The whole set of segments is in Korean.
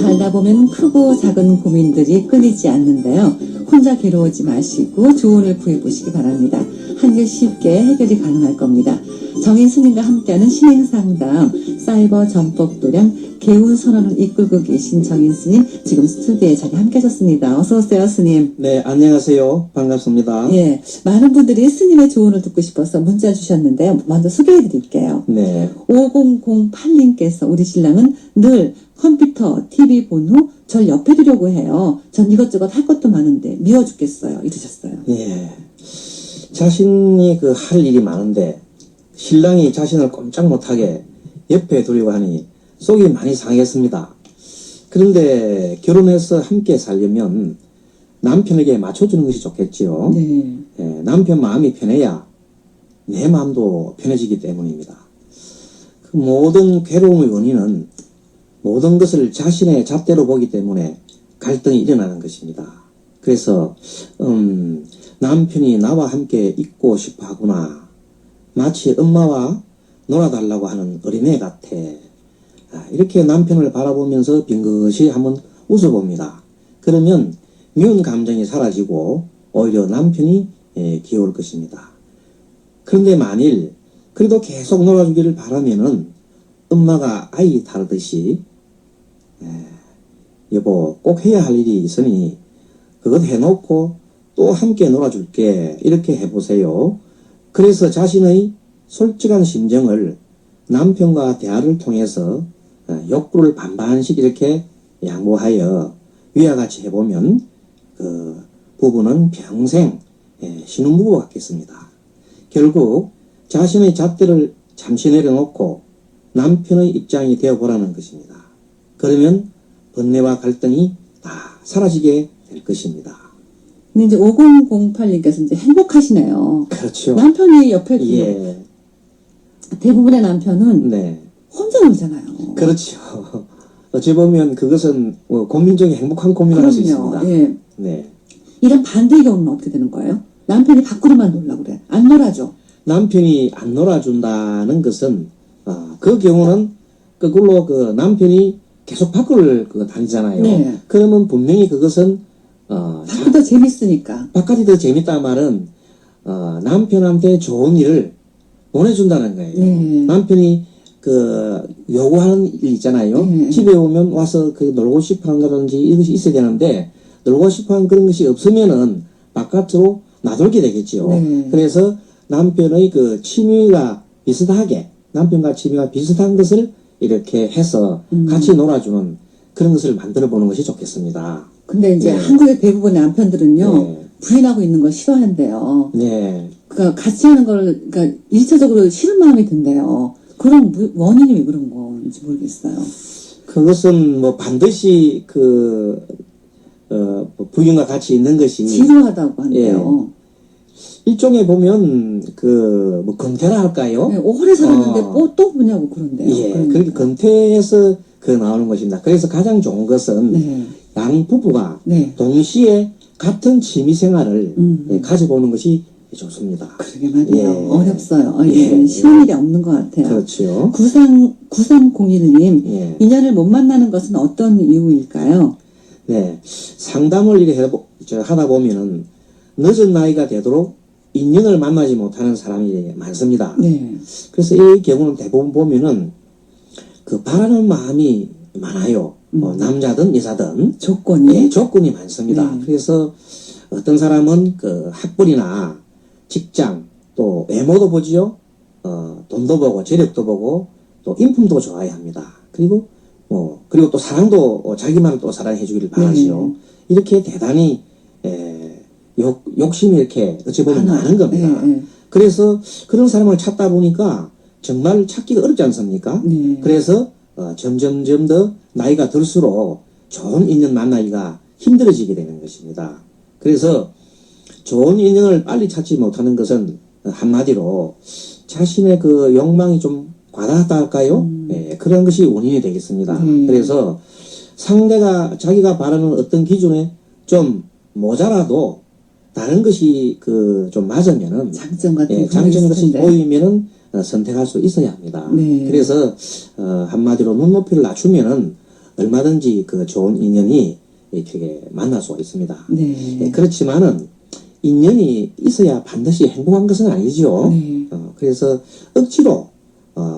살다 보면 크고 작은 고민들이 끊이지 않는데요. 혼자 괴로워하지 마시고 조언을 구해보시기 바랍니다. 한결 쉽게 해결이 가능할 겁니다. 정인 스님과 함께하는 신행상담, 사이버 전법도량, 개운선언을 이끌고 계신 정인 스님, 지금 스튜디오에 자리 함께 하셨습니다. 어서오세요, 스님. 네, 안녕하세요. 반갑습니다. 예, 많은 분들이 스님의 조언을 듣고 싶어서 문자 주셨는데요. 먼저 소개해드릴게요. 네. 5008님께서 우리 신랑은 늘 컴퓨터, TV 본 후 절 옆에 두려고 해요. 전 이것저것 할 것도 많은데 미워 죽겠어요. 이러셨어요. 예. 자신이 할 일이 많은데 신랑이 자신을 꼼짝 못하게 옆에 두려고 하니 속이 많이 상했습니다. 그런데 결혼해서 함께 살려면 남편에게 맞춰주는 것이 좋겠지요. 네. 예, 남편 마음이 편해야 내 마음도 편해지기 때문입니다. 그 모든 괴로움의 원인은 모든 것을 자신의 잣대로 보기 때문에 갈등이 일어나는 것입니다. 그래서 남편이 나와 함께 있고 싶어 하구나. 마치 엄마와 놀아달라고 하는 어린애 같아. 이렇게 남편을 바라보면서 빙긋이 한번 웃어봅니다. 그러면 미운 감정이 사라지고 오히려 남편이 귀여울 것입니다. 그런데 만일 그래도 계속 놀아주기를 바라면은 엄마가 아이 다루듯이 여보 꼭 해야 할 일이 있으니 그것 해놓고 또 함께 놀아줄게 이렇게 해보세요. 그래서 자신의 솔직한 심정을 남편과 대화를 통해서 욕구를 반반씩 이렇게 양보하여 위와 같이 해보면 그 부부는 평생 신혼부부 같겠습니다. 결국 자신의 잣대를 잠시 내려놓고 남편의 입장이 되어보라는 것입니다. 그러면 번뇌와 갈등이 다 사라지게 될 것입니다. 근데 이제 5008님께서 이제 행복하시네요. 그렇죠. 남편이 옆에 두고 예. 대부분의 남편은 네. 혼자 놀잖아요. 그렇죠. 어찌 보면 그것은 고민중에 행복한 고민을 할 수 있습니다. 예. 네. 이런 반대의 경우는 어떻게 되는 거예요? 남편이 밖으로만 놀라고 그래. 안 놀아줘. 남편이 안 놀아준다는 것은 그 경우는 그걸로 남편이 계속 밖을 다니잖아요. 네. 그러면 분명히 그것은 밖이 더 재밌으니까. 바깥이 더 재밌다 말은 남편한테 좋은 일을 보내준다는 거예요. 네. 남편이 요구하는 일 있잖아요. 네. 집에 오면 와서 놀고 싶어 한다든지 이것이 있어야 되는데 놀고 싶어 하는 그런 것이 없으면은 바깥으로 나돌게 되겠지요. 네. 그래서 남편의 취미가 비슷하게 남편과 취미가 비슷한 것을 이렇게 해서 같이 놀아주는 그런 것을 만들어 보는 것이 좋겠습니다. 근데 이제 네. 한국의 대부분의 남편들은요, 네. 부인하고 있는 걸 싫어한대요. 네. 그러니까 같이 하는 걸, 그러니까 일차적으로 싫은 마음이 든대요. 그럼 원인이 왜 그런 건지 모르겠어요. 그것은 반드시 부인과 같이 있는 것이 지루하다고 한대요. 일종의 보면 건태라 할까요? 네, 오래 살았는데 또 뭐냐고 그런대요. 예, 그러니까. 그렇게 건태에서 나오는 것입니다. 그래서 가장 좋은 것은 네. 양 부부가 네. 동시에 같은 취미 생활을 가져보는 것이 좋습니다. 그러게 말이에요. 예. 어렵어요. 예. 쉬운 일이 없는 것 같아요. 그렇죠. 9301님, 예. 인연을 못 만나는 것은 어떤 이유일까요? 네, 상담을 이렇게 하다 보면은 늦은 나이가 되도록 인연을 만나지 못하는 사람이 많습니다. 네. 그래서 이 경우는 대부분 보면은 바라는 마음이 많아요. 남자든 여자든 조건이? 예, 조건이 많습니다. 네. 그래서 어떤 사람은 학벌이나 직장 또 외모도 보지요. 돈도 보고 재력도 보고 또 인품도 좋아야 합니다. 그리고 또 사랑도 자기만을 또 사랑해 주기를 바라지요. 이렇게 대단히 욕심이 이렇게 어찌 보면 많은 겁니다. 네. 그래서 그런 사람을 찾다 보니까 정말 찾기가 어렵지 않습니까? 네. 그래서 점점점 더 나이가 들수록 좋은 인연 만나기가 힘들어지게 되는 것입니다. 그래서 좋은 인연을 빨리 찾지 못하는 것은 한마디로 자신의 욕망이 좀 과다하다 할까요? 네, 그런 것이 원인이 되겠습니다. 그래서 상대가 자기가 바라는 어떤 기준에 좀 모자라도 다른 것이 좀 맞으면은 장점 같은 장점 것이 보이면은 선택할 수 있어야 합니다. 네. 그래서 한마디로 눈높이를 낮추면은 얼마든지 그 좋은 인연이 이렇게 만날 수가 있습니다. 네. 그렇지만은 인연이 있어야 반드시 행복한 것은 아니죠. 네. 그래서 억지로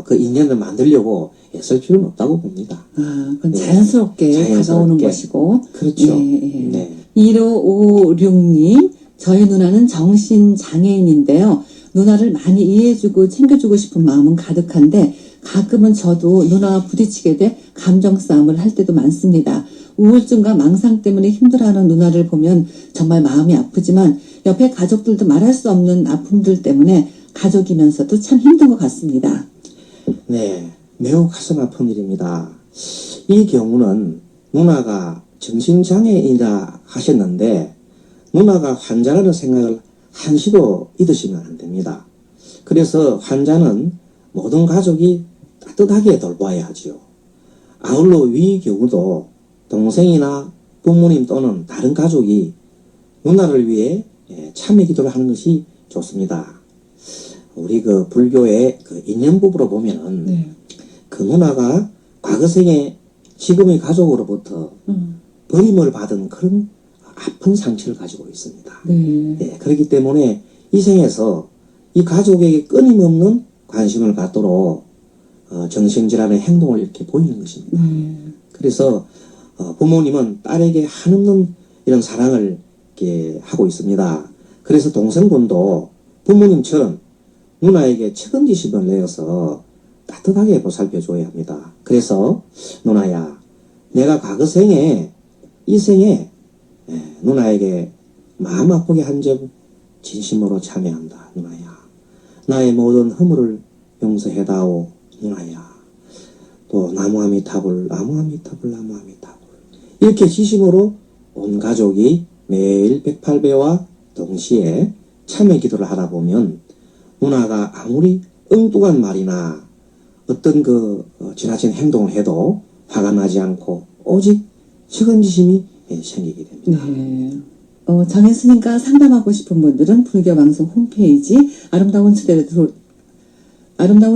그 인연을 만들려고 애쓸 필요는 없다고 봅니다. 그건 네. 자연스럽게 다가오는 자연스럽게. 것이고. 그렇죠. 네. 네. 1556님, 저희 누나는 정신장애인인데요. 누나를 많이 이해해주고 챙겨주고 싶은 마음은 가득한데 가끔은 저도 누나와 부딪히게 돼 감정 싸움을 할 때도 많습니다. 우울증과 망상 때문에 힘들어하는 누나를 보면 정말 마음이 아프지만 옆에 가족들도 말할 수 없는 아픔들 때문에 가족이면서도 참 힘든 것 같습니다. 네, 매우 가슴 아픈 일입니다. 이 경우는 누나가 정신장애인이라 하셨는데 누나가 환자라는 생각을 한시도 잊으시면 안 됩니다. 그래서 환자는 모든 가족이 따뜻하게 돌봐야 하지요. 아울러 위 경우도 동생이나 부모님 또는 다른 가족이 누나를 위해 참회 기도를 하는 것이 좋습니다. 우리 그 불교의 그 인연법으로 보면은 네. 그 누나가 과거 생에 지금의 가족으로부터 버림을 받은 그런 아픈 상처를 가지고 있습니다. 네. 그렇기 때문에 이 생에서 이 가족에게 끊임없는 관심을 갖도록 정신질환의 행동을 이렇게 보이는 것입니다. 그래서 부모님은 딸에게 한없는 이런 사랑을 이렇게 하고 있습니다. 그래서 동생분도 부모님처럼 누나에게 책임지심을 내어서 따뜻하게 보살펴줘야 합니다. 그래서 누나야, 내가 과거 생에 이 생에 누나에게 마음 아프게 한 점 진심으로 참여한다. 누나야, 나의 모든 허물을 용서해다오. 누나야, 또 나무아미타불 나무아미타불 나무아미타불 이렇게 진심으로 온 가족이 매일 108배와 동시에 참회 기도를 하다 보면 누나가 아무리 엉뚱한 말이나 어떤 그 지나친 행동을 해도 화가 나지 않고 오직 책임지심이 생기게 됩니다. 네. 장인 스님과 상담하고 싶은 분들은 불교 방송 홈페이지 아름다운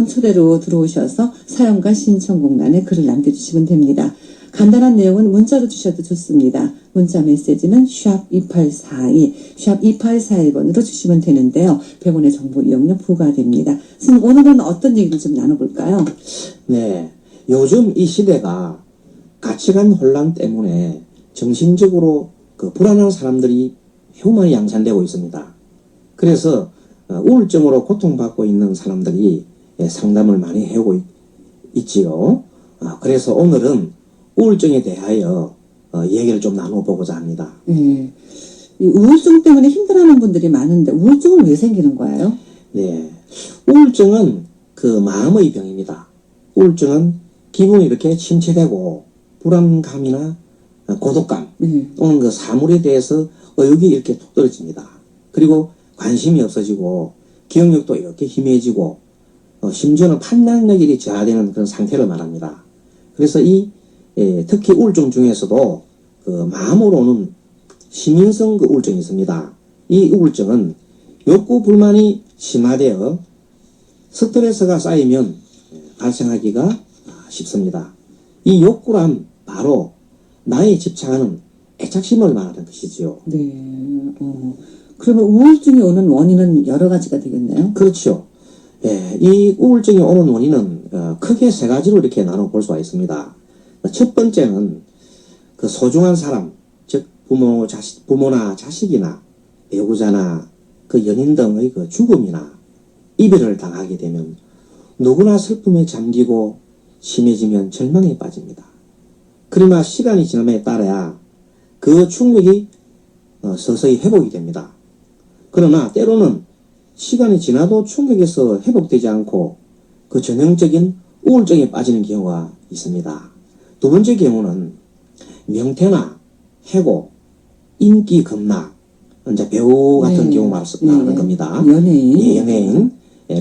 초대로 들어오셔서 사연과 신청곡란에 글을 남겨주시면 됩니다. 간단한 내용은 문자로 주셔도 좋습니다. 문자 메시지는 샵2842, 샵2841번으로 주시면 되는데요. 100원의 정보 이용료 부과됩니다. 스님, 오늘은 어떤 얘기를 좀 나눠볼까요? 네, 요즘 이 시대가 가치관 혼란 때문에 정신적으로 그 불안한 사람들이 매우 많이 양산되고 있습니다. 그래서 우울증으로 고통받고 있는 사람들이 상담을 많이 해오고 있지요. 그래서 오늘은 우울증에 대하여 얘기를 좀 나눠보고자 합니다. 네. 이 우울증 때문에 힘들어하는 분들이 많은데 우울증은 왜 생기는 거예요? 네, 우울증은 그 마음의 병입니다. 우울증은 기분이 이렇게 침체되고 불안감이나 고독감 또는 그 사물에 대해서 의욕이 이렇게 툭 떨어집니다. 그리고 관심이 없어지고 기억력도 이렇게 희미해지고 심지어는 판단력이 저하되는 그런 상태를 말합니다. 그래서 특히 우울증 중에서도 그 마음으로 오는 심인성 그 우울증이 있습니다. 이 우울증은 욕구 불만이 심화되어 스트레스가 쌓이면 발생하기가 쉽습니다. 이 욕구란 바로 나에 집착하는 애착심을 말하는 것이지요. 네. 그러면 우울증이 오는 원인은 여러 가지가 되겠네요. 그렇죠. 이 우울증이 오는 원인은 크게 세 가지로 이렇게 나눠볼 수가 있습니다. 첫 번째는 그 소중한 사람, 즉 부모나 자식이나 배우자나 그 연인 등의 그 죽음이나 이별을 당하게 되면 누구나 슬픔에 잠기고 심해지면 절망에 빠집니다. 그러나 시간이 지남에 따라야 그 충격이 서서히 회복이 됩니다. 그러나 때로는 시간이 지나도 충격에서 회복되지 않고 그 전형적인 우울증에 빠지는 경우가 있습니다. 두 번째 경우는 명태나 해고, 인기 급락, 이제 배우 같은 경우 말하는 겁니다. 연예인. 연예인.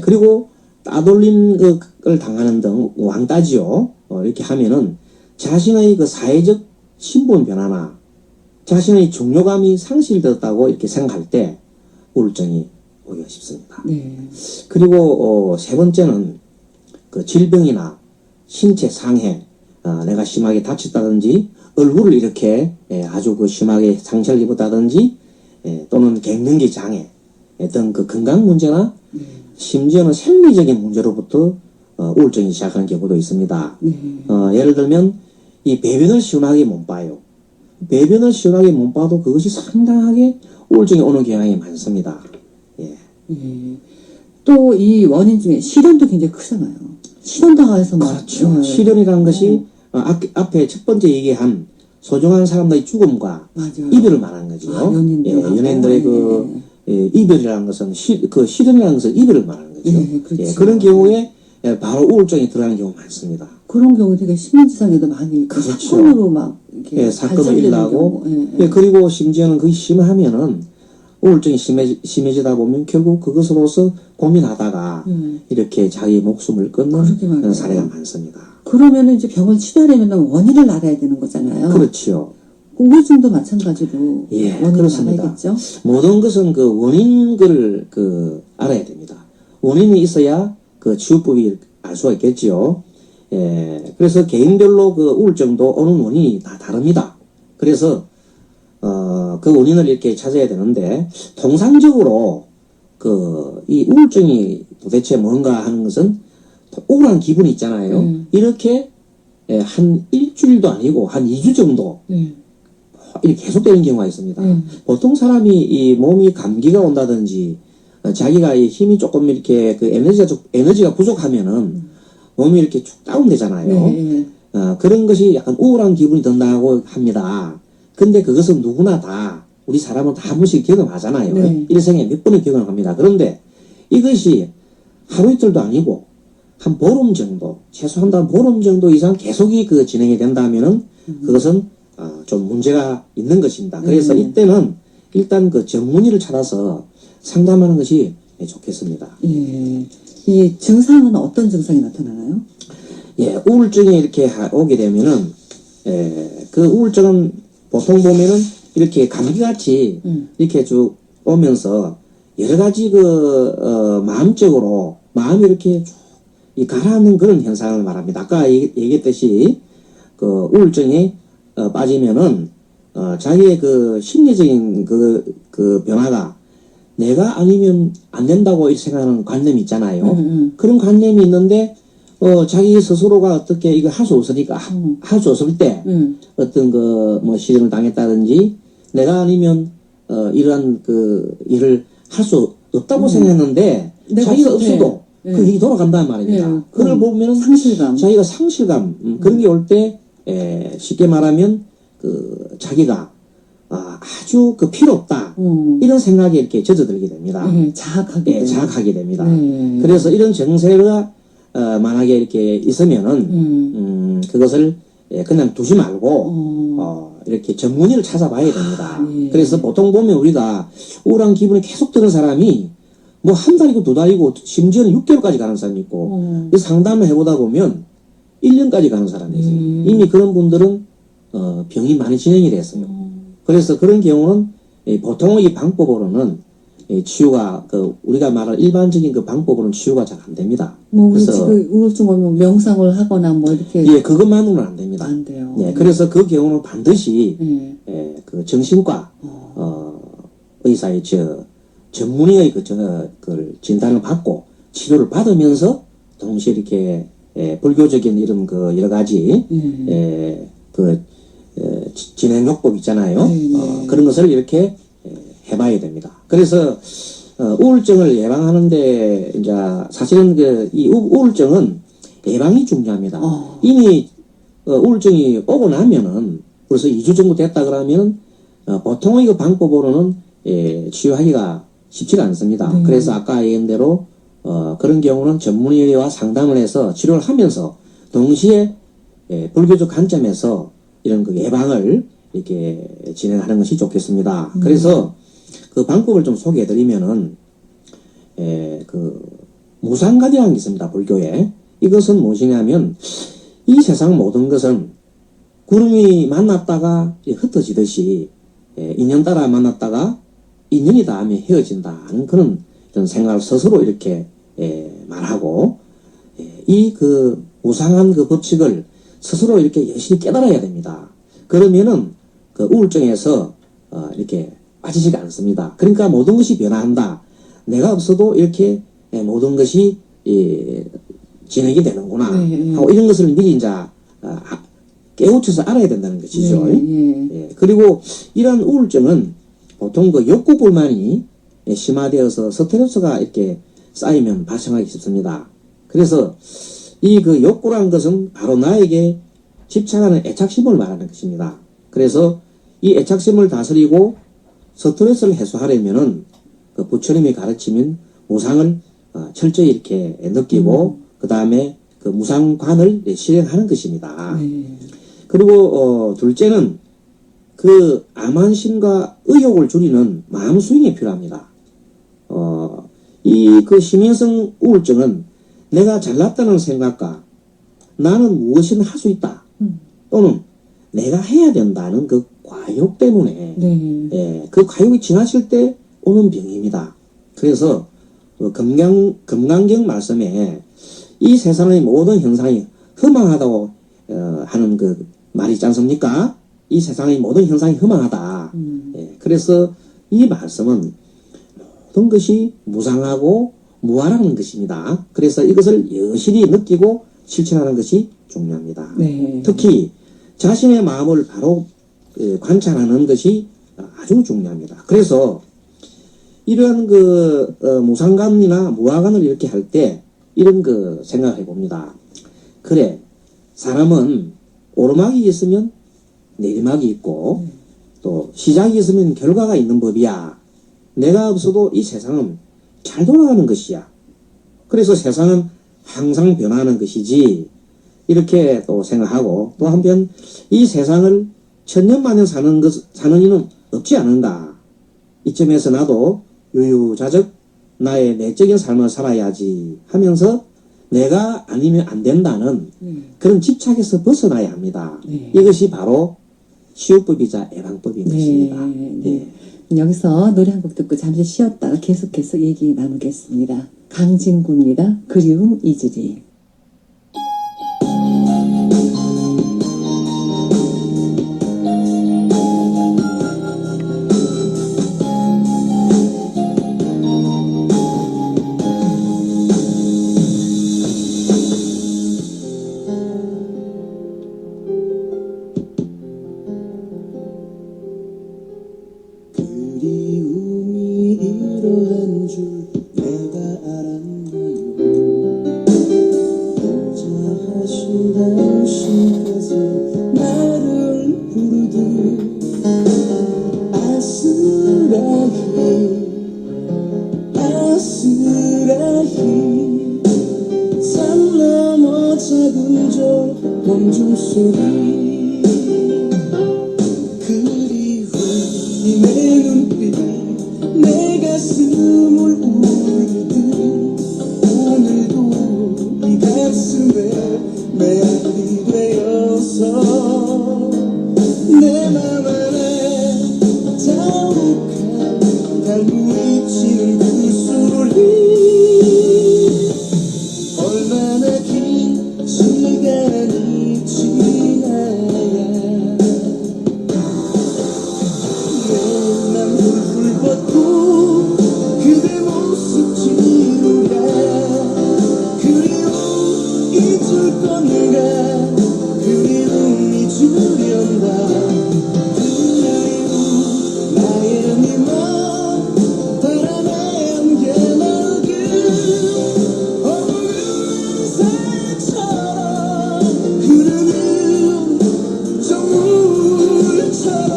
그리고 따돌림을 당하는 등 왕따지요. 이렇게 하면은 자신의 그 사회적 신분 변화나 자신의 중요감이 상실되었다고 이렇게 생각할 때 우울증이 보기가 쉽습니다. 네. 그리고 세 번째는 그 질병이나 신체 상해, 내가 심하게 다쳤다든지 얼굴을 이렇게 아주 그 심하게 상처를 입었다든지 또는 갱년기 장애 등 그 건강 문제나 심지어는 생리적인 문제로부터 우울증이 시작하는 경우도 있습니다. 예를 들면 이 배변을 시원하게 못 봐요. 배변을 시원하게 못 봐도 그것이 상당하게 우울증이 오는 경향이 많습니다. 예. 또 이 원인 중에 실연도 굉장히 크잖아요. 실연당해서 막. 그렇죠. 실연이라는 것이 앞에 첫 번째 얘기한 소중한 사람들의 죽음과 맞아요. 이별을 말하는 거죠. 연예인들의 이별이라는 것은 실연이라는 것은 이별을 말하는 거죠. 그렇죠. 그런 경우에 바로 우울증이 들어가는 경우가 많습니다. 그런 경우 되게 신문지상에도 많이 그 그렇죠. 사건으로 막 이렇게 사건을 발전되는 일어나고 경우. 그리고 심지어는 그게 심하면은 우울증이 심해지다 보면 결국 그것으로서 고민하다가 이렇게 자기 목숨을 끊는 사례가 많습니다. 그러면 이제 병을 치료하려면 원인을 알아야 되는 거잖아요. 그렇죠. 우울증도 마찬가지로 원인을 그렇습니다. 알아야겠죠. 모든 것은 그 원인을 알아야 됩니다. 원인이 있어야 그 치유법이 알 수가 있겠지요. 그래서 개인별로 그 우울증도 오는 원인이 다 다릅니다. 그래서 그 원인을 이렇게 찾아야 되는데 통상적으로 이 우울증이 도대체 뭔가 하는 것은 우울한 기분이 있잖아요. 이렇게 한 일주일도 아니고 한 2주 정도 이렇게 계속되는 경우가 있습니다. 보통 사람이 이 몸이 감기가 온다든지 자기가 이 힘이 조금 이렇게 그 에너지가 부족하면은 몸이 이렇게 쭉 다운되잖아요. 그런 것이 약간 우울한 기분이 든다고 합니다. 근데 그것은 누구나 다 우리 사람은 다 한 번씩 경험하잖아요. 일생에 몇 번을 경험합니다. 그런데 이것이 하루 이틀도 아니고 한 보름 정도, 최소한 한 보름 정도 이상 계속이 진행이 된다면은 그것은 좀 문제가 있는 것입니다. 그래서 이때는 일단 그 전문의를 찾아서 상담하는 것이 좋겠습니다. 이 증상은 어떤 증상이 나타나나요? 우울증이 이렇게 오게 되면은 그 우울증은 보통 보면은 이렇게 감기같이 이렇게 쭉 오면서 여러 가지 마음적으로 마음이 이렇게 쭉 가라앉는 그런 현상을 말합니다. 아까 얘기했듯이 그 우울증에 빠지면은 자기의 그 심리적인 그 변화가 내가 아니면 안 된다고 생각하는 관념이 있잖아요. 그런 관념이 있는데 자기 스스로가 어떻게 이거 할 수 없으니까 할 수 없을 때 어떤 시련을 당했다든지 내가 아니면 이러한 그 일을 할 수 없다고 생각했는데 자기가 없어도 그 일이 돌아간단 말입니다. 그걸 보면은 상실감. 자기가 상실감 그런 게 올 때 쉽게 말하면 자기가 아주 필요 없다 이런 생각이 이렇게 젖어들게 됩니다. 자학하게 됩니다. 그래서 이런 정세가 만약에 이렇게 있으면은 그것을 그냥 두지 말고 이렇게 전문의를 찾아봐야 됩니다. 그래서 보통 보면 우리가 우울한 기분이 계속 드는 사람이 뭐 한 달이고 두 달이고 심지어는 6개월까지 가는 사람이 있고 상담을 해보다 보면 1년까지 가는 사람이 있어요. 이미 그런 분들은 병이 많이 진행이 됐어요. 그래서 그런 경우는 보통의 방법으로는 치유가 우리가 말할 일반적인 그 방법으로는 치유가 잘 안 됩니다. 그래서 우울증 오면 명상을 하거나 이렇게 그것만으로는 안 됩니다. 안 돼요. 그래서 그 경우는 반드시 그 정신과 의사의 전문의의 그 진단을 받고 치료를 받으면서 동시에 이렇게 불교적인 이런 여러 가지 진행요법 있잖아요. 그런 것을 이렇게 해봐야 됩니다. 그래서 우울증을 예방하는데 이제 사실은 이 우울증은 예방이 중요합니다. 이미 우울증이 오고 나면은 벌써 2주 정도 됐다 그러면 보통의 그 방법으로는 치유하기가 쉽지가 않습니다. 그래서 아까 얘기한 대로 그런 경우는 전문의와 상담을 해서 치료를 하면서 동시에 불교적 관점에서 이런 예방을 이렇게 진행하는 것이 좋겠습니다. 그래서 그 방법을 좀 소개해드리면은 무상가대라는 게 있습니다. 불교에. 이것은 무엇이냐면 이 세상 모든 것은 구름이 만났다가 흩어지듯이 인연 따라 만났다가 인연이 닿으면 헤어진다는 그런 이런 생각을 스스로 이렇게 말하고 이 그 무상한 그 법칙을 스스로 이렇게 열심히 깨달아야 됩니다. 그러면은 그 우울증에서 이렇게 빠지지가 않습니다. 그러니까 모든 것이 변화한다. 내가 없어도 이렇게 모든 것이 진행이 되는구나 하고 이런 것을 미리 이제 깨우쳐서 알아야 된다는 것이죠. 그리고 이런 우울증은 보통 그 욕구 불만이 심화되어서 스트레스가 이렇게 쌓이면 발생하기 쉽습니다. 그래서 이 그 욕구란 것은 바로 나에게 집착하는 애착심을 말하는 것입니다. 그래서 이 애착심을 다스리고 스트레스를 해소하려면은 그 부처님이 가르치면 무상을 철저히 이렇게 느끼고 그 다음에 그 무상관을 실행하는 것입니다. 그리고 둘째는 그 암환심과 의욕을 줄이는 마음 수행이 필요합니다. 이 그 심인성 우울증은 내가 잘났다는 생각과 나는 무엇이든 할 수 있다 또는 내가 해야 된다는 그 과욕 때문에 그 과욕이 지나칠 때 오는 병입니다. 그래서 금강경 말씀에 이 세상의 모든 현상이 허망하다고 하는 그 말이 있지 않습니까? 이 세상의 모든 현상이 허망하다. 그래서 이 말씀은 모든 것이 무상하고 무아라는 것입니다. 그래서 이것을 여실히 느끼고 실천하는 것이 중요합니다. 특히 자신의 마음을 바로 관찰하는 것이 아주 중요합니다. 그래서 이러한 그 무상관이나 무아관을 이렇게 할 때 이런 그 생각해 봅니다. 그래, 사람은 오르막이 있으면 내리막이 있고 또 시작이 있으면 결과가 있는 법이야. 내가 없어도 이 세상은 잘 돌아가는 것이야. 그래서 세상은 항상 변하는 것이지. 이렇게 또 생각하고 또 한편 이 세상을 천년만년 사는 이는 없지 않은가. 이점에서 나도 유유자적 나의 내적인 삶을 살아야지 하면서 내가 아니면 안 된다는 그런 집착에서 벗어나야 합니다. 이것이 바로 치유법이자 예방법인 것입니다. 여기서 노래 한 곡 듣고 잠시 쉬었다가 계속해서 얘기 나누겠습니다. 강진구입니다. 그리움 잊으리. 그리움이 이러한 줄 내가 알았나요. 혼자 하신 당신께서 나를 부르듯 아스라히 산 넘어 작은 저 멈춤소리 내 눈빛 내 가슴을 울리듯 오늘도 이 가슴에 메아리 되어서 내 맘 안에 자욱한 달구이치는 그 소리 얼마나 긴 시간이 지나야 훌훌 뻗고 그대 모습 지우랴 그리움 잊을 건가 그리움 잊으련다 그리움 나의 미만 바람에 안겨먹은 어두운 사랑처럼 흐르는 정물처럼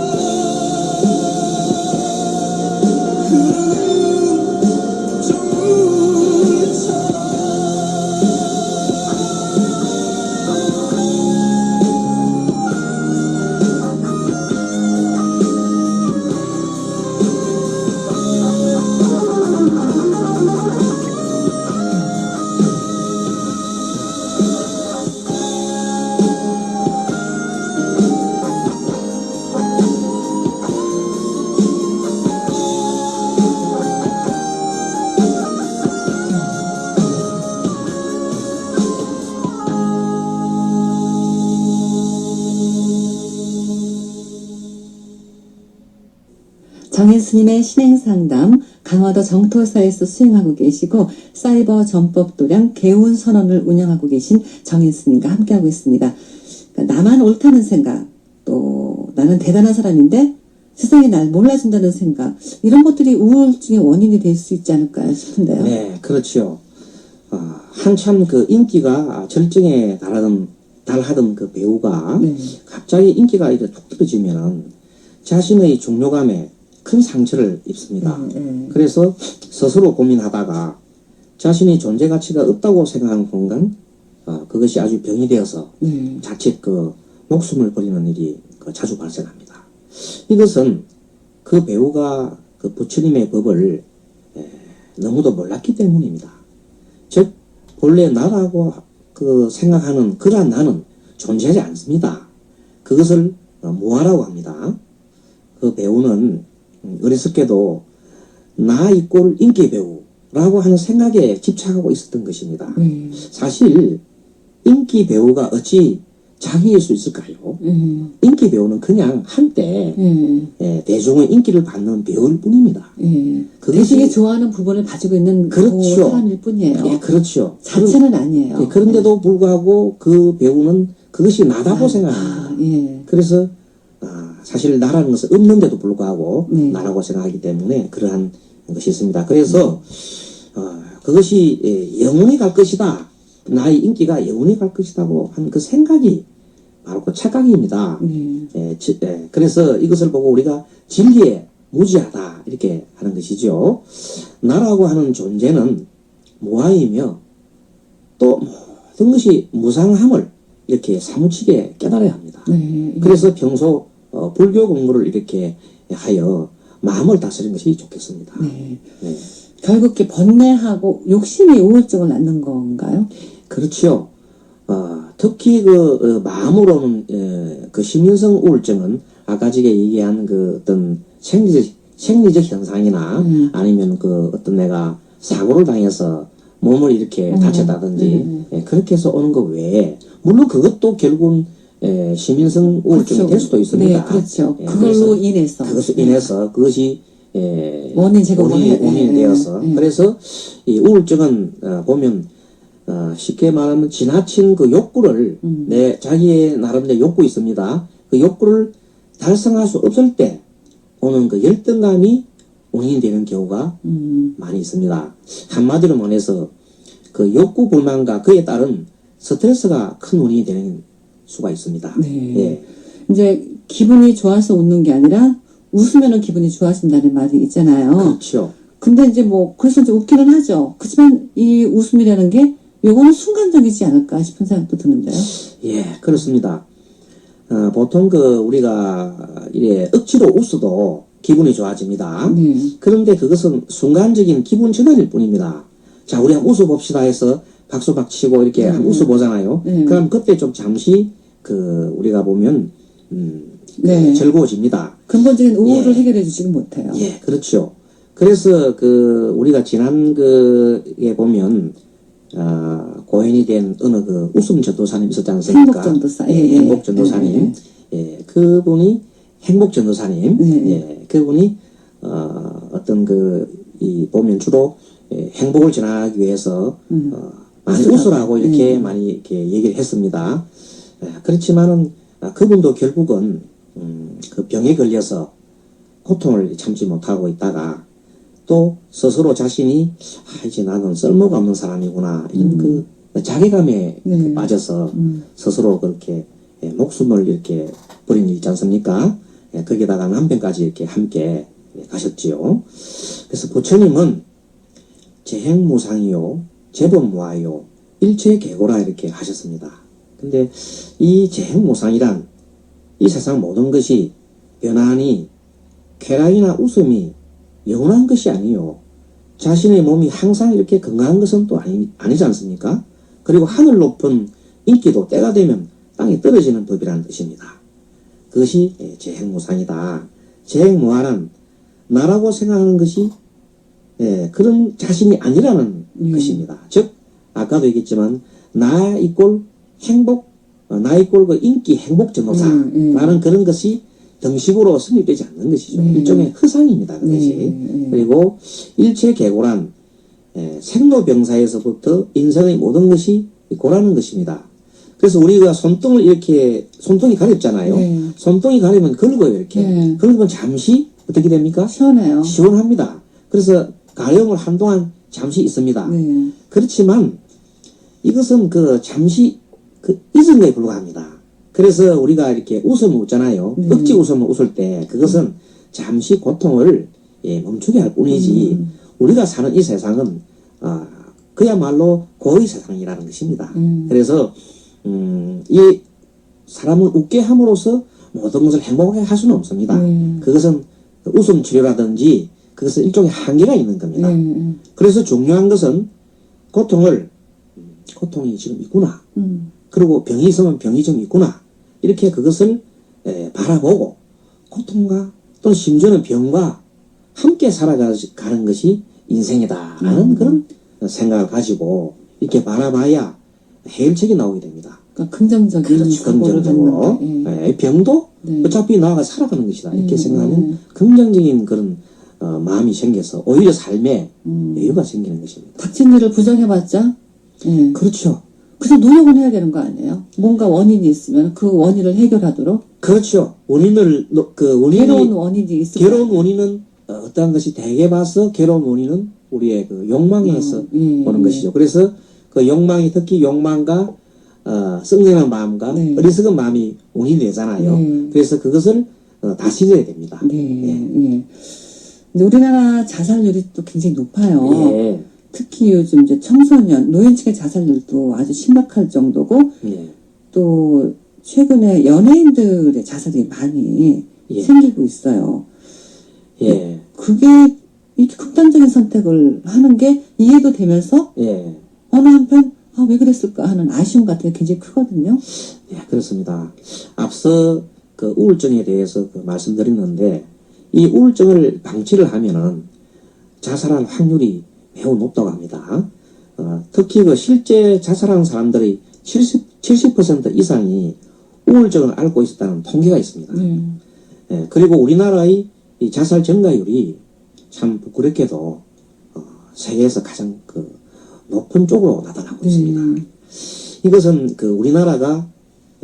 정인 스님의 신행상담 강화도 정토사에서 수행하고 계시고 사이버 전법도량 개운선언을 운영하고 계신 정인 스님과 함께하고 있습니다. 그러니까 나만 옳다는 생각, 또 나는 대단한 사람인데 세상이 날 몰라준다는 생각, 이런 것들이 우울증의 원인이 될 수 있지 않을까 싶은데요. 네, 그렇죠. 한참 그 인기가 절정에 달하던 그 배우가 네. 갑자기 인기가 이렇게 툭 떨어지면은 자신의 중요감에 큰 상처를 입습니다. 그래서 스스로 고민하다가 자신이 존재 가치가 없다고 생각하는 순간 그것이 아주 병이 되어서 자칫 그 목숨을 버리는 일이 자주 발생합니다. 이것은 그 배우가 그 부처님의 법을 너무도 몰랐기 때문입니다. 즉 본래 나라고 그 생각하는 그러한 나는 존재하지 않습니다. 그것을 무아라고 합니다. 그 배우는 어리석게도 나 이꼴 인기 배우라고 하는 생각에 집착하고 있었던 것입니다. 사실 인기 배우가 어찌 장애일 수 있을까요? 인기 배우는 그냥 한때 대중의 인기를 받는 배우일 뿐입니다. 대중이 좋아하는 부분을 가지고 있는 그렇죠. 그 사람일 뿐이에요. 예, 그렇죠. 자체는 아니에요. 예, 그런데도 불구하고 그 배우는 그것이 나다고 생각합니다. 예. 그래서 사실 나라는 것은 없는데도 불구하고 네. 나라고 생각하기 때문에 그러한 것이 있습니다. 그래서 그것이 영원히 갈 것이다. 나의 인기가 영원히 갈 것이라고 한 그 생각이 바로 그 착각입니다. 그래서 이것을 보고 우리가 진리에 무지하다 이렇게 하는 것이죠. 나라고 하는 존재는 무아이며 또 모든 것이 무상함을 이렇게 사무치게 깨달아야 합니다. 그래서 평소 불교 공부를 이렇게 하여 마음을 다스리는 것이 좋겠습니다. 네. 결국 이렇게 번뇌하고 욕심이 우울증을 낳는 건가요? 그렇죠. 특히 마음으로는 그 심인성 우울증은 아까 제가 얘기한 그 어떤 생리적 현상이나 아니면 그 어떤 내가 사고를 당해서 몸을 이렇게 다쳤다든지 그렇게 해서 오는 것 외에 물론 그것도 결국은 심인성 우울증이 그렇죠. 될 수도 있습니다. 네, 그렇죠. 예, 그걸로 인해서. 그것으로 인해서 그것이 원인 제공을 원인이 되어서 그래서 이 우울증은 보면 쉽게 말하면 지나친 그 욕구를 자기의 나름대로 욕구 있습니다. 그 욕구를 달성할 수 없을 때 오는 그 열등감이 원인이 되는 경우가 많이 있습니다. 한마디로 말해서 그 욕구 불만과 그에 따른 스트레스가 큰 원인이 되는 수가 있습니다. 예. 이제 기분이 좋아서 웃는 게 아니라 웃으면은 기분이 좋아진다는 말이 있잖아요. 그렇죠. 근데 이제 그래서 이제 웃기는 하죠. 그렇지만 이 웃음이라는 게 요거는 순간적이지 않을까 싶은 생각도 드는데요. 예, 그렇습니다. 보통 우리가 억지로 웃어도 기분이 좋아집니다. 그런데 그것은 순간적인 기분 전환일 뿐입니다. 자, 우리 한번 웃어봅시다 해서 박수 치고 이렇게 한번 웃어보잖아요. 그럼 그때 좀 잠시 우리가 보면 즐거워집니다. 근본적인 우울을 해결해 주지는 못해요. 예, 그렇죠. 그래서 우리가 지난 에 보면 고인이 된 어느 웃음 전도사님 있었지 않습니까? 행복전도사. 행복전도사님. 그분이 행복전도사님. 그분이 어떤 보면 주로 행복을 전하기 위해서 많이 웃으라고 이렇게 많이 이렇게 얘기를 했습니다. 그렇지만은 그분도 결국은 그 병에 걸려서 고통을 참지 못하고 있다가 또 스스로 자신이 이제 나는 쓸모가 없는 사람이구나 이런 자괴감에 빠져서 스스로 그렇게 목숨을 이렇게 버린 일 있지 않습니까? 거기다가 남편까지 이렇게 함께 가셨지요. 그래서 부처님은 재행무상이요 재본무아요 일체계고라 이렇게 하셨습니다. 근데 이 재행무상이란 이 세상 모든 것이 변화니 쾌락이나 웃음이 영원한 것이 아니요. 자신의 몸이 항상 이렇게 건강한 것은 또 아니지 않습니까? 그리고 하늘 높은 인기도 때가 되면 땅에 떨어지는 법이라는 뜻입니다. 그것이 재행무상이다. 재행무아란 나라고 생각하는 것이 그런 자신이 아니라는 것입니다. 즉 아까도 얘기했지만 나 이꼴 행복, 나 이꼴 인기 행복 전도사라는 그런 것이 등식으로 성립되지 않는 것이죠. 네. 일종의 허상입니다. 그것이. 네. 그리고 일체계고란 생로병사에서부터 인생의 모든 것이 고라는 것입니다. 그래서 우리가 손등을 이렇게 손등이 가렵잖아요. 네. 손등이 가리면 긁어요 이렇게. 네. 긁으면 잠시 어떻게 됩니까? 시원해요. 시원합니다. 그래서 가려움을 한동안 잠시 있습니다. 네. 그렇지만 이것은 그 잠시 그 잊은 거에 불과합니다. 그래서 우리가 이렇게 웃으면 웃잖아요. 네. 억지 웃으면 웃을 때 그것은 잠시 고통을 멈추게 할 뿐이지 우리가 사는 이 세상은 그야말로 고의 세상이라는 것입니다. 그래서 이 사람을 웃게 함으로써 모든 것을 행복하게 할 수는 없습니다. 그것은 웃음 치료라든지 그것은 일종의 한계가 있는 겁니다. 그래서 중요한 것은 고통이 지금 있구나. 그리고 병이 있으면 병이 좀 있구나. 이렇게 그것을 바라보고 고통과 또는 심지어는 병과 함께 살아가는 것이 인생이다라는 그런 생각을 가지고 이렇게 바라봐야 해결책이 나오게 됩니다. 그러니까 긍정적인 그렇죠. 사고를 긍정적으로. 갖는 병도 네. 어차피 나아가 살아가는 것이다. 이렇게 생각하면 긍정적인 그런 마음이 생겨서 오히려 삶에 여유가 생기는 것입니다. 닥친 일을 부정해봤자 그렇죠. 그래서 노력은 해야 되는 거 아니에요? 뭔가 원인이 있으면 그 원인을 해결하도록 그렇죠. 원인이 괴로운 원인이 있을 괴로운 원인은 어떠한 것이 대개 봐서 괴로운 원인은 우리의 그 욕망에서 오는 것이죠. 그래서 그 욕망이 특히 욕망과 썩내는 마음과 네. 어리석은 마음이 원인이 되잖아요. 네. 그래서 그것을 다스려야 됩니다. 네. 근데 우리나라 자살률이 또 굉장히 높아요. 예. 특히 요즘 이제 청소년, 노인층의 자살률도 아주 심각할 정도고 예. 또 최근에 연예인들의 자살이 많이 예. 생기고 있어요. 예. 그게 이렇게 극단적인 선택을 하는 게 이해도 되면서 예. 어느 한편 왜 그랬을까 하는 아쉬움 같은 게 굉장히 크거든요. 예, 그렇습니다. 앞서 그 우울증에 대해서 말씀드렸는데 이 우울증을 방치를 하면은 자살할 확률이 매우 높다고 합니다. 특히 그 실제 자살하는 사람들의 70% 이상이 우울증을 앓고 있었다는 통계가 있습니다. 예, 그리고 우리나라의 이 자살 증가율이 참 부끄럽게도 세계에서 가장 그 높은 쪽으로 나타나고 있습니다. 이것은 그 우리나라가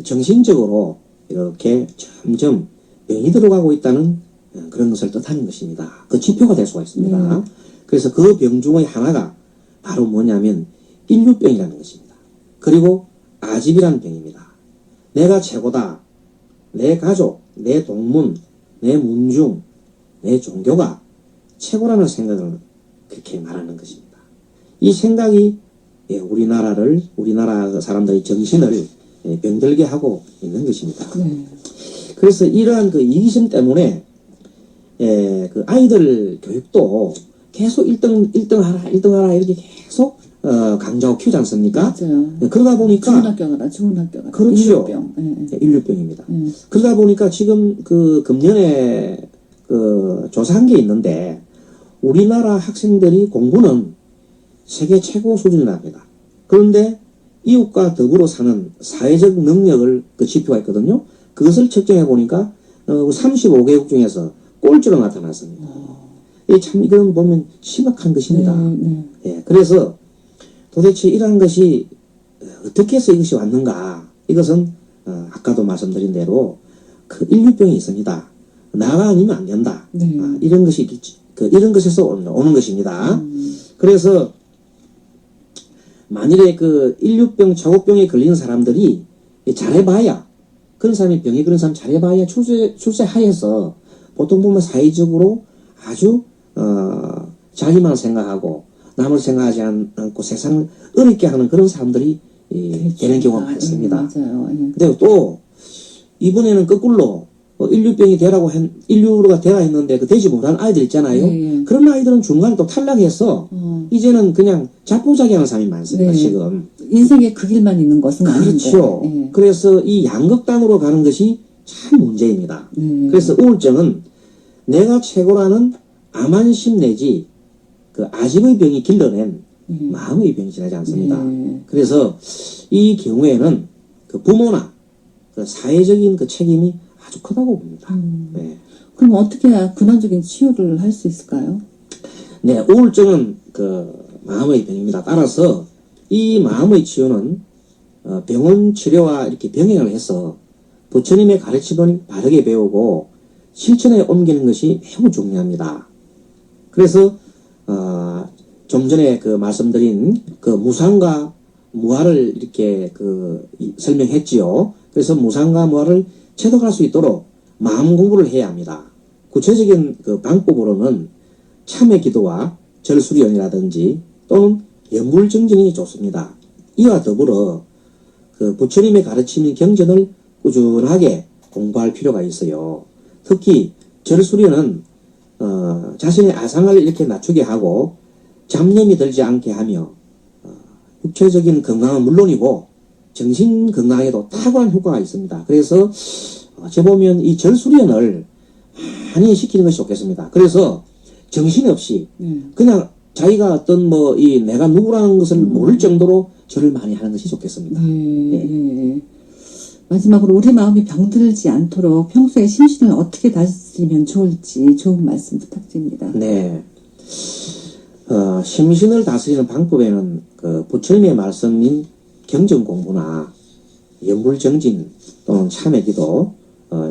정신적으로 이렇게 점점 병이 들어가고 있다는 그런 것을 뜻하는 것입니다. 그 지표가 될 수가 있습니다. 그래서 그 병 중의 하나가 바로 뭐냐면 인류병이라는 것입니다. 그리고 아집이라는 병입니다. 내가 최고다. 내 가족, 내 동문, 내 문중, 내 종교가 최고라는 생각을 그렇게 말하는 것입니다. 이 생각이 우리나라 사람들의 정신을 병들게 하고 있는 것입니다. 그래서 이러한 그 이기심 때문에 그 아이들 교육도 계속 1등 하라 이렇게 계속 강조하고 키우지 않습니까? 맞아요. 그러다 보니까 좋은 학교 가라. 그렇죠. 인류병. 인류병입니다. 그러다 보니까 지금 그 금년에 그 조사한 게 있는데 우리나라 학생들이 공부는 세계 최고 수준이랍니다. 그런데 이웃과 더불어 사는 사회적 능력을 그 지표가 있거든요. 그것을 측정해 보니까 35개국 중에서 꼴찌로 나타났습니다. 참 이건 보면 심각한 것입니다. 예, 그래서 도대체 이러한 것이 어떻게 해서 이것이 왔는가? 이것은 아까도 말씀드린 대로 그 인류병이 있습니다. 나가 아니면 안 된다. 이런 것이 이런 것에서 오는 것입니다. 그래서 만일에 그 인류병, 저고병에 걸린 사람들이 잘해봐야 그런 사람이 병에 걸린 사람 잘해봐야 출세하여서 보통 보면 사회적으로 아주 자기만 생각하고 남을 생각하지 않고 세상을 어렵게 하는 그런 사람들이 되는 경우가 많습니다. 맞아요. 근데 또 이번에는 거꾸로 인류가 되라 했는데 되지 못한 아이들 있잖아요. 그런 아이들은 중간에 또 탈락해서 이제는 그냥 자포자기하는 사람이 많습니다. 지금 인생에 그 길만 있는 것은 그렇죠. 아닌데. 그래서 이 양극단으로 가는 것이 참 문제입니다. 그래서 우울증은 내가 최고라는 암환심 내지 그 아집의 병이 길러낸 마음의 병이 지나지 않습니다. 그래서 이 경우에는 그 부모나 그 사회적인 그 책임이 아주 크다고 봅니다. 네. 그럼 어떻게 해야 근원적인 치유를 할 수 있을까요? 네, 우울증은 그 마음의 병입니다. 따라서 이 마음의 치유는 병원 치료와 이렇게 병행을 해서 부처님의 가르침을 바르게 배우고 실천에 옮기는 것이 매우 중요합니다. 그래서 좀 전에 그 말씀드린 그 무상과 무아를 이렇게 설명했지요. 그래서 무상과 무아를 체득할 수 있도록 마음 공부를 해야 합니다. 구체적인 그 방법으로는 참회 기도와 절수련이라든지 또는 연불정진이 좋습니다. 이와 더불어 그 부처님의 가르침인 경전을 꾸준하게 공부할 필요가 있어요. 특히 절수련은 자신의 아상을 이렇게 낮추게 하고 잡념이 들지 않게 하며 육체적인 건강은 물론이고 정신 건강에도 탁월한 효과가 있습니다. 그래서 어찌 보면 이 절수련을 많이 시키는 것이 좋겠습니다. 그래서 정신없이 그냥 자기가 어떤 이 내가 누구라는 것을 모를 정도로 절을 많이 하는 것이 좋겠습니다. 네. 마지막으로 우리 마음이 병들지 않도록 평소에 심신을 어떻게 다스리면 좋을지 좋은 말씀 부탁드립니다. 네. 심신을 다스리는 방법에는 그 부처님의 말씀인 경전 공부나 연불정진 또는 참회기도,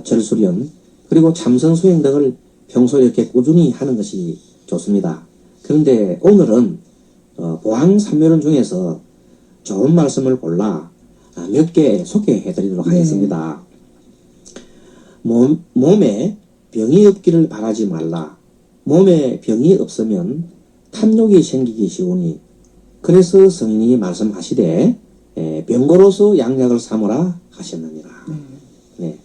절수련, 그리고 참선 수행 등을 평소에 이렇게 꾸준히 하는 것이 좋습니다. 그런데 오늘은 보항삼묘론 중에서 좋은 말씀을 골라 몇 개 소개해 드리도록 하겠습니다. 몸에 병이 없기를 바라지 말라. 몸에 병이 없으면 탐욕이 생기기 쉬우니 그래서 성인이 말씀하시되 병고로서 양약을 삼으라 하셨느니라. 네.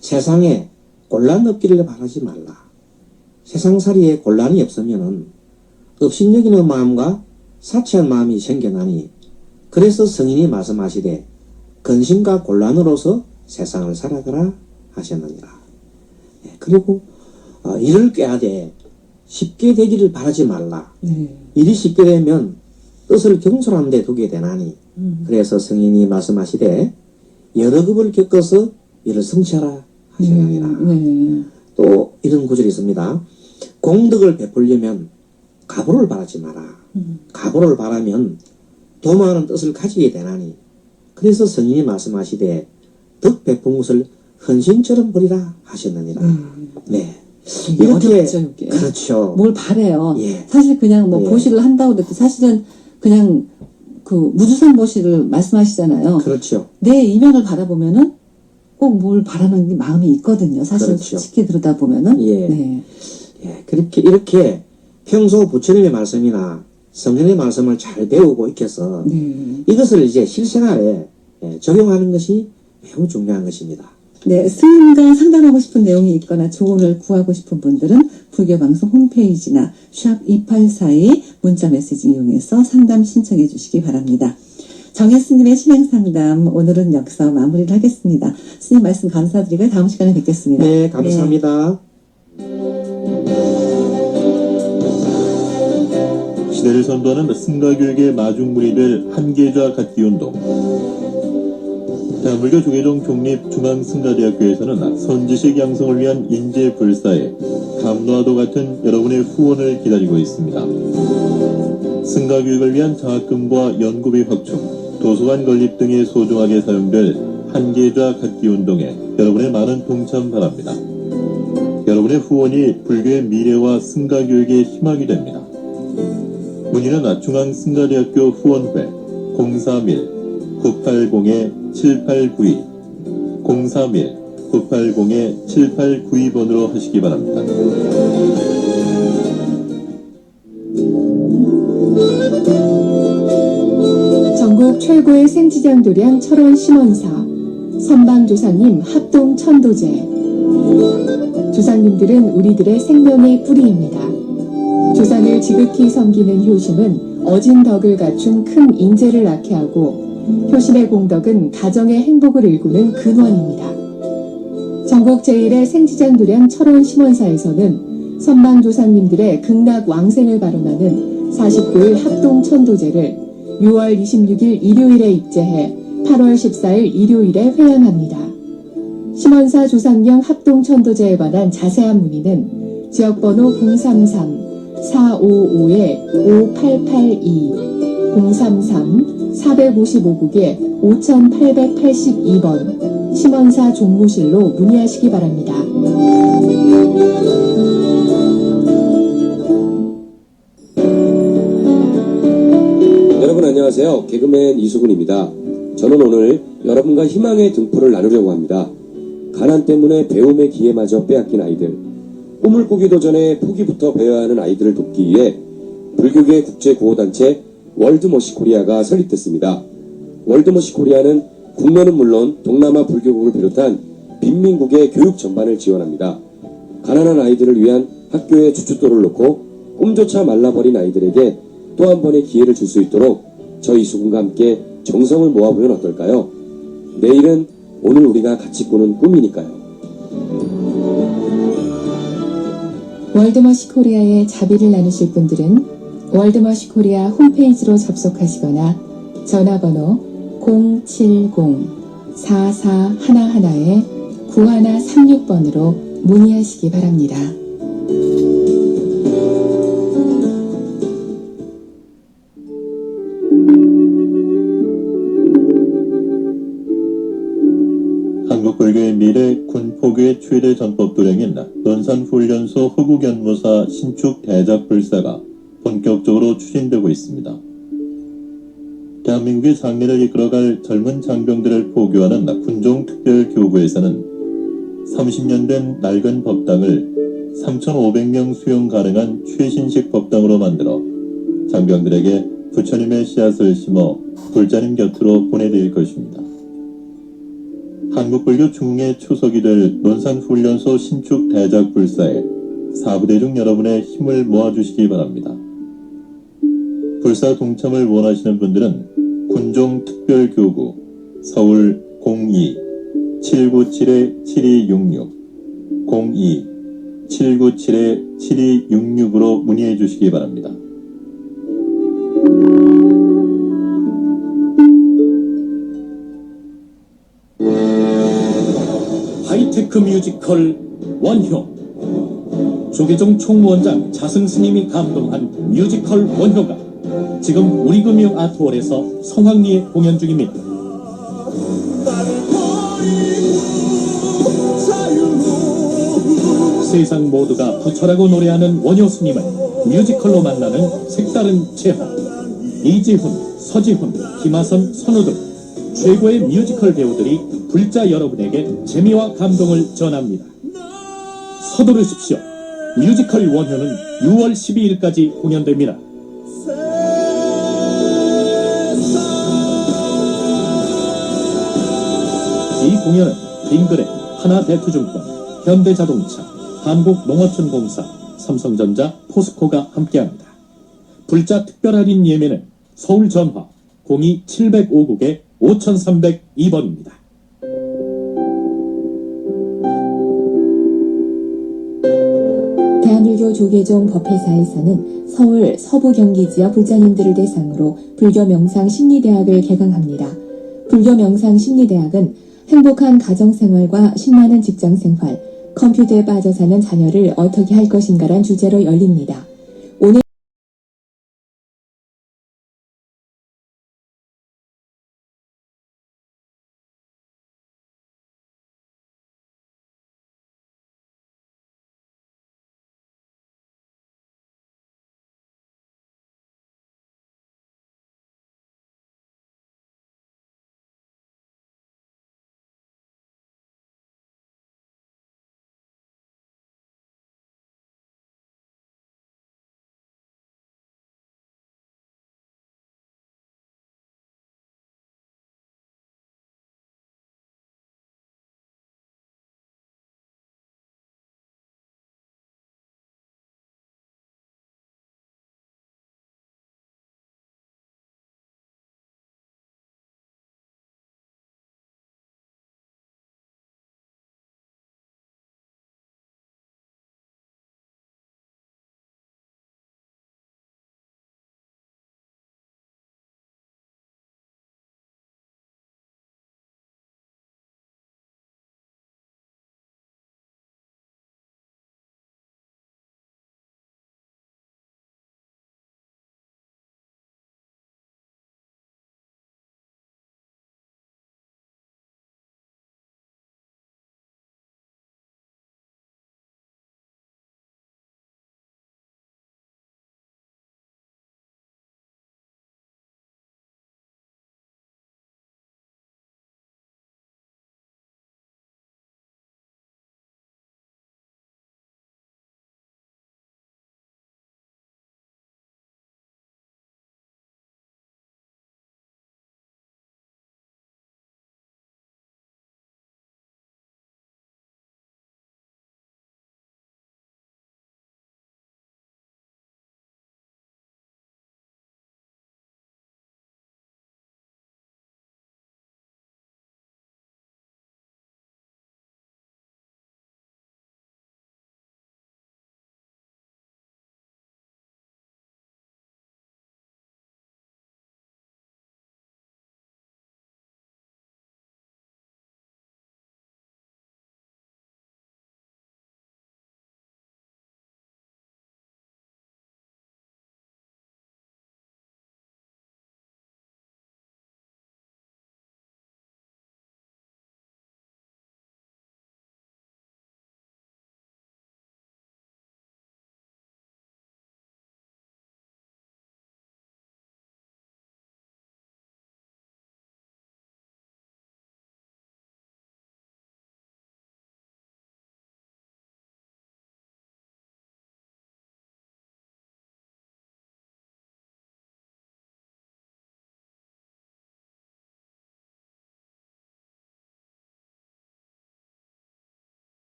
세상에 곤란 없기를 바라지 말라. 세상살이에 곤란이 없으면은 업신여기는 마음과 사치한 마음이 생겨나니 그래서 성인이 말씀하시되 근심과 곤란으로서 세상을 살아가라 하셨느니라. 네. 그리고 일을 꾀하되 쉽게 되기를 바라지 말라. 일이 쉽게 되면 뜻을 경솔한 데 두게 되나니 그래서 성인이 말씀하시되 여러 급을 겪어서 이를 성취하라 하시느니라. 또 이런 구절이 있습니다. 공덕을 베풀려면 가보를 바라지 마라. 가보를 바라면 도모하는 뜻을 가지게 되나니 그래서 성인이 말씀하시되 덕 베푼 것을 헌신처럼 버리라 하셨느니라. 네. 이게 어렵죠, 이게. 그렇죠. 뭘 바래요. 예. 사실 그냥 예. 보시를 한다고 해도 사실은 그냥 그 무주산 보시를 말씀하시잖아요. 그렇죠. 내 이면을 바라보면은 꼭 뭘 바라는 게 마음이 있거든요. 사실 그렇죠. 솔직히 들여다 보면은. 예. 네. 예, 이렇게 평소 부처님의 말씀이나 성현의 말씀을 잘 배우고 익혀서 이것을 이제 실생활에 적용하는 것이 매우 중요한 것입니다. 네, 스님과 상담하고 싶은 내용이 있거나 조언을 구하고 싶은 분들은 불교방송 홈페이지나 샵 2842 문자메시지 이용해서 상담 신청해 주시기 바랍니다. 정혜 스님의 신행상담 오늘은 여기서 마무리를 하겠습니다. 스님 말씀 감사드리고 다음 시간에 뵙겠습니다. 네, 감사합니다. 시대를 선도하는 승가교육의 마중물이 될 한계좌 갖기운동. 대한불교 조계종 종립중앙승가대학교에서는 선지식 양성을 위한 인재불사에 감노와도 같은 여러분의 후원을 기다리고 있습니다. 승가교육을 위한 장학금과 연구비 확충, 도서관 건립 등에 소중하게 사용될 한계좌 갖기운동에 여러분의 많은 동참 바랍니다. 여러분의 후원이 불교의 미래와 승가교육의 희망이 됩니다. 문의는 중앙승가대학교 후원회 031-980-7892 031-980-7892번으로 하시기 바랍니다. 전국 최고의 생지장도량 철원 심원사 선방조사님 합동 천도제. 조상님들은 우리들의 생명의 뿌리입니다. 조상을 지극히 섬기는 효심은 어진 덕을 갖춘 큰 인재를 낳게 하고 효심의 공덕은 가정의 행복을 일구는 근원입니다. 전국 제1의 생지장도량 철원 심원사에서는 선방조상님들의 극락 왕생을 발언하는 49일 합동 천도제를 6월 26일 일요일에 입제해 8월 14일 일요일에 회양합니다. 심원사 조상령 합동천도제에 관한 자세한 문의는 지역번호 033-455-5882, 033-455국에 5882번 심원사 종무실로 문의하시기 바랍니다. 여러분 안녕하세요. 개그맨 이수근입니다. 저는 오늘 여러분과 희망의 등불을 나누려고 합니다. 가난 때문에 배움의 기회마저 빼앗긴 아이들, 꿈을 꾸기도 전에 포기부터 배워야 하는 아이들을 돕기 위해 불교계 국제구호단체 월드머시 코리아가 설립됐습니다. 월드머시 코리아는 국내는 물론 동남아 불교국을 비롯한 빈민국의 교육 전반을 지원합니다. 가난한 아이들을 위한 학교에 주춧돌을 놓고 꿈조차 말라버린 아이들에게 또 한 번의 기회를 줄 수 있도록 저 이수근과 함께 정성을 모아보면 어떨까요? 내일은 오늘 우리가 같이 꾸는 꿈이니까요. 월드머시 코리아에 자비를 나누실 분들은 월드머시 코리아 홈페이지로 접속하시거나 전화번호 070-4411-9136번으로 문의하시기 바랍니다. 한국불교의 미래 군포교의 최대 전법도량인 논산훈련소 허국연무사 신축 대작불사가 본격적으로 추진되고 있습니다. 대한민국의 장래를 이끌어갈 젊은 장병들을 포교하는 군종특별교구에서는 30년 된 낡은 법당을 3,500명 수용 가능한 최신식 법당으로 만들어 장병들에게 부처님의 씨앗을 심어 불자님 곁으로 보내드릴 것입니다. 한국불교 중흥의 초석이 될 논산훈련소 신축 대작불사에 사부대 중 여러분의 힘을 모아주시기 바랍니다. 불사 동참을 원하시는 분들은 군종특별교구 서울 02-797-7266 02-797-7266으로 문의해 주시기 바랍니다. 하이테크 뮤지컬 원효. 조계종 총무원장 자승 스님이 감동한 뮤지컬 원효가 지금 우리금융 아트홀에서 성황리에 공연 중입니다. 세상 모두가 부처라고 노래하는 원효 스님을 뮤지컬로 만나는 색다른 체험. 이지훈, 서지훈, 김하선, 선우 등 최고의 뮤지컬 배우들이 불자 여러분에게 재미와 감동을 전합니다. 서두르십시오. 뮤지컬 원효는 6월 12일까지 공연됩니다. 이 공연은 빙그레, 하나대투증권, 현대자동차, 한국농어촌공사, 삼성전자, 포스코가 함께합니다. 불자 특별 할인 예매는 서울 전화 02-705국에 5302번입니다. 대한불교 조계종 법회사에서는 서울 서부 경기 지역 불자님들을 대상으로 불교 명상 심리대학을 개강합니다. 불교 명상 심리대학은 행복한 가정생활과 신나는 직장생활, 컴퓨터에 빠져 사는 자녀를 어떻게 할 것인가란 주제로 열립니다.